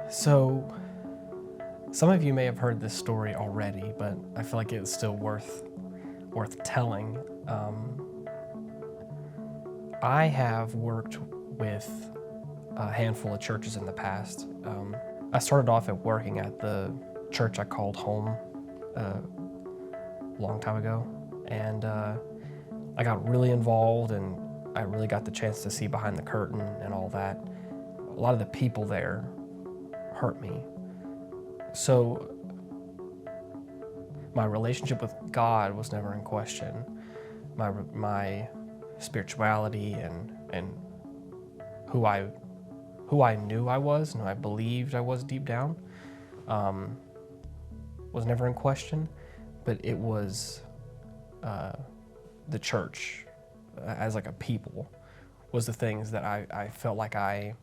So, some of you may have heard this story already, but I feel like it's still worth telling. I have worked with a handful of churches in the past. I started off at working at the church I called home a long time ago, and I got really involved, and I really got the chance to see behind the curtain and all that. A lot of the people there hurt me. So my relationship with God was never in question. My spirituality and who I knew I was and who I believed I was deep down was never in question. But it was the church as like a people was the things that I felt like I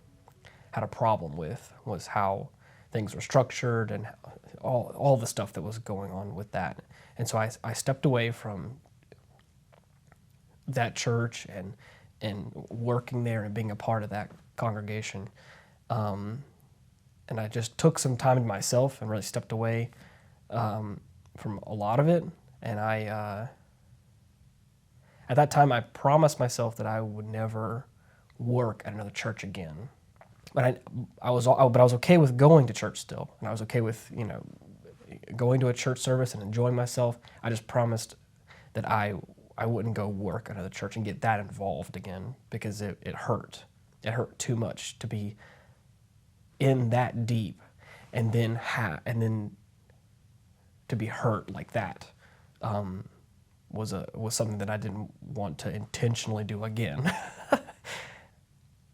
had a problem with, was how things were structured and all the stuff that was going on with that. And so I stepped away from that church and working there and being a part of that congregation. And I just took some time to myself and really stepped away from a lot of it. And at that time, I promised myself that I would never work at another church again. But I was okay with going to church still, and I was okay with going to a church service and enjoying myself. I just promised that I wouldn't go work at another church and get that involved again, because it hurt. It hurt too much to be in that deep, and then to be hurt like that was something that I didn't want to intentionally do again.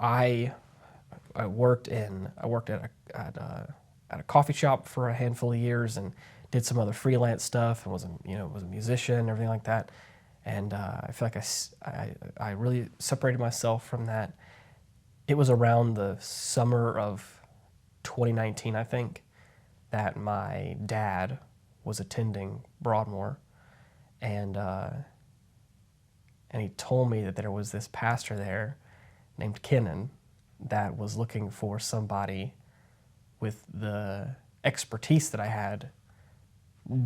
I worked at a coffee shop for a handful of years and did some other freelance stuff, and was a musician and everything like that. And I feel like I really separated myself from that. It was around the summer of 2019, I think, that my dad was attending Broadmoor, and he told me that there was this pastor there named Kenan that was looking for somebody with the expertise that I had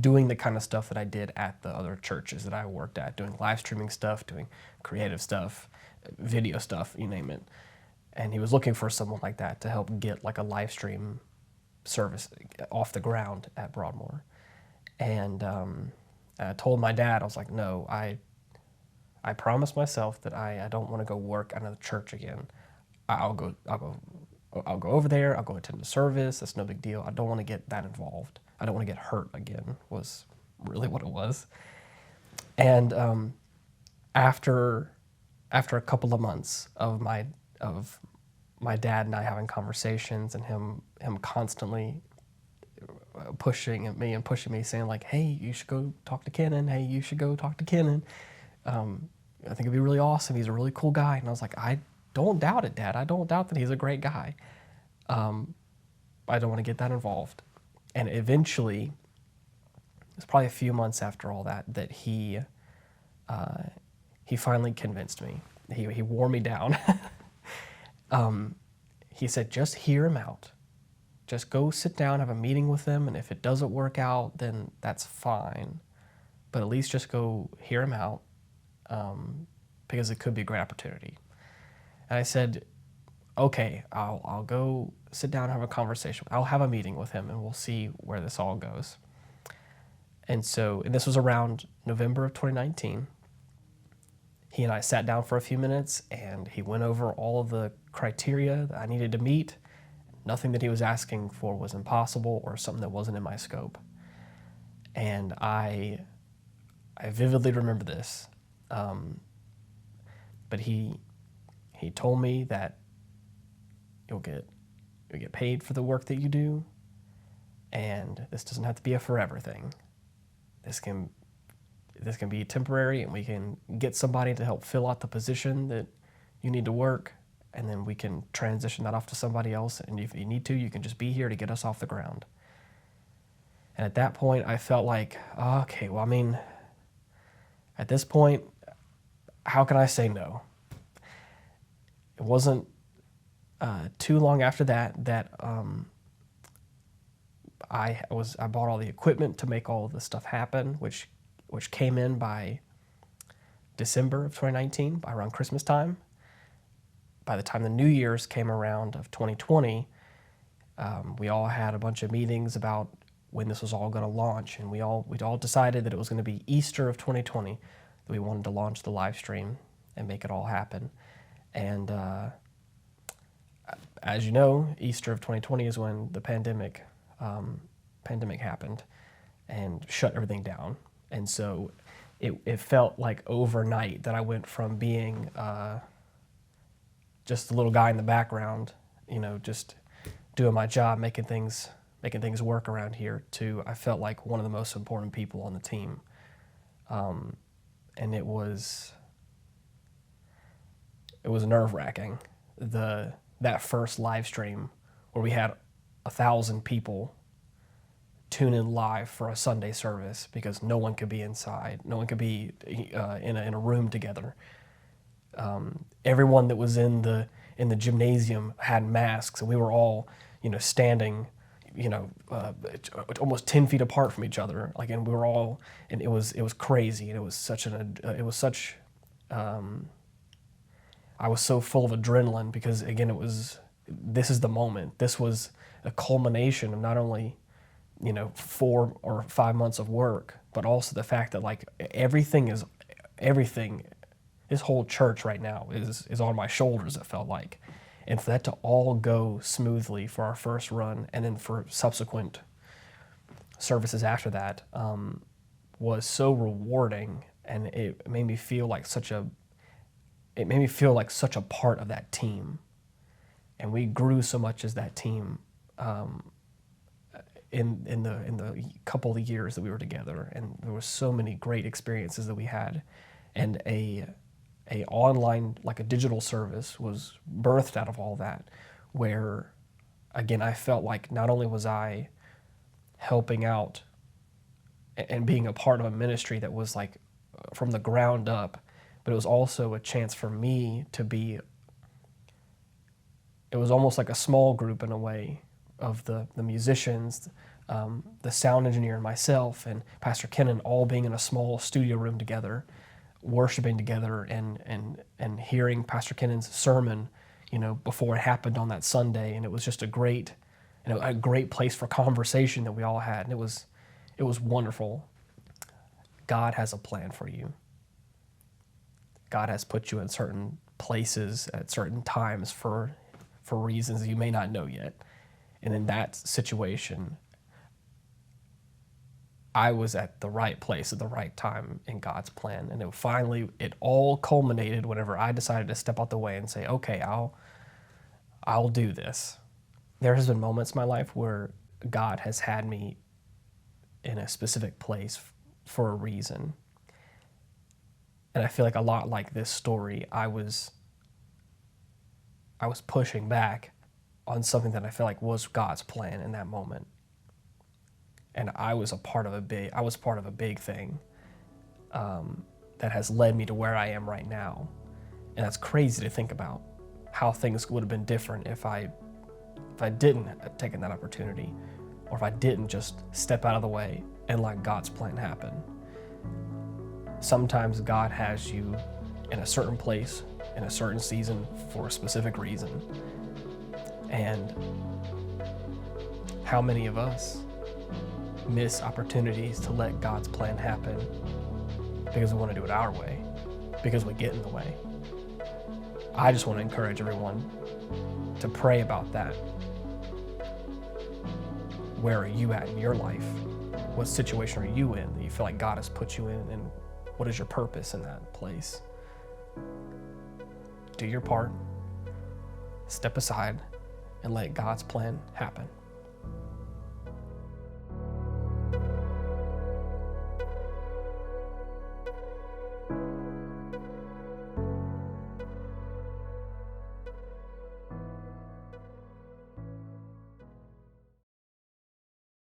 doing the kind of stuff that I did at the other churches that I worked at, doing live streaming stuff, doing creative stuff, video stuff, you name it. And he was looking for someone like that to help get like a live stream service off the ground at Broadmoor. And I told my dad, I was like, no, I promised myself that I don't want to go work at another church again. I'll go over there. I'll go attend the service. That's no big deal. I don't want to get that involved. I don't want to get hurt again, was really what it was. And after a couple of months of my dad and I having conversations, and him constantly pushing at me and pushing me, saying like, hey, you should go talk to Kenan. Hey, you should go talk to Kenan. I think it'd be really awesome. He's a really cool guy. And I was like, I don't doubt it, Dad. I don't doubt that he's a great guy. I don't want to get that involved. And eventually, it's probably a few months after all that he finally convinced me. He wore me down. He said, just hear him out. Just go sit down, have a meeting with him, and if it doesn't work out, then that's fine. But at least just go hear him out, because it could be a great opportunity. And I said, okay, I'll go sit down and have a conversation. I'll have a meeting with him, and we'll see where this all goes. And this was around November of 2019. He and I sat down for a few minutes, and he went over all of the criteria that I needed to meet. Nothing that he was asking for was impossible or something that wasn't in my scope. And I vividly remember this. But he told me that you'll get paid for the work that you do, and this doesn't have to be a forever thing. This can be temporary, and we can get somebody to help fill out the position that you need to work, and then we can transition that off to somebody else, and if you need to, you can just be here to get us off the ground. And at that point, I felt like, okay, well, I mean, at this point, how can I say no? It wasn't too long after that I bought all the equipment to make all of this stuff happen, which came in by December of 2019, by around Christmas time. By the time the New Year's came around of 2020, we all had a bunch of meetings about when this was all going to launch, and we'd all decided that it was going to be Easter of 2020 that we wanted to launch the live stream and make it all happen. And as you know, Easter of 2020 is when the pandemic happened and shut everything down. And so it felt like overnight that I went from being just a little guy in the background, just doing my job, making things work around here, to I felt like one of the most important people on the team. And it was nerve-wracking. That first live stream where we had 1,000 people tune in live for a Sunday service because no one could be inside, no one could be in a room together. Everyone that was in the gymnasium had masks, and we were all standing almost 10 feet apart from each other, and we were all, and it was crazy, and I was so full of adrenaline because, again, this is the moment. This was a culmination of not only 4 or 5 months of work, but also the fact that everything, this whole church right now is on my shoulders, it felt like. And for that to all go smoothly for our first run, and then for subsequent services after that, was so rewarding, and it made me feel like such a part of that team. And we grew so much as that team in the couple of years that we were together, and there were so many great experiences that we had, and a online, like a digital service, was birthed out of all that, where, again, I felt like not only was I helping out and being a part of a ministry that was like from the ground up, but it was also a chance for me to be, it was almost like a small group in a way of the musicians, the sound engineer and myself and Pastor Kennan all being in a small studio room together, worshiping together and hearing Pastor Kennan's sermon, before it happened on that Sunday. And it was just a great place for conversation that we all had. And it was wonderful. God has a plan for you. God has put you in certain places at certain times for reasons you may not know yet. And in that situation, I was at the right place at the right time in God's plan. And it all culminated whenever I decided to step out the way and say, okay, I'll do this. There has been moments in my life where God has had me in a specific place for a reason. And I feel like a lot like this story, I was pushing back on something that I feel like was God's plan in that moment. And I was part of a big thing that has led me to where I am right now. And that's crazy to think about, how things would have been different if I didn't have taken that opportunity, or if I didn't just step out of the way and let God's plan happen. Sometimes God has you in a certain place, in a certain season, for a specific reason. And how many of us miss opportunities to let God's plan happen because we want to do it our way, because we get in the way? I just want to encourage everyone to pray about that. Where are you at in your life? What situation are you in that you feel like God has put you in, and what is your purpose in that place? Do your part, step aside, and let God's plan happen.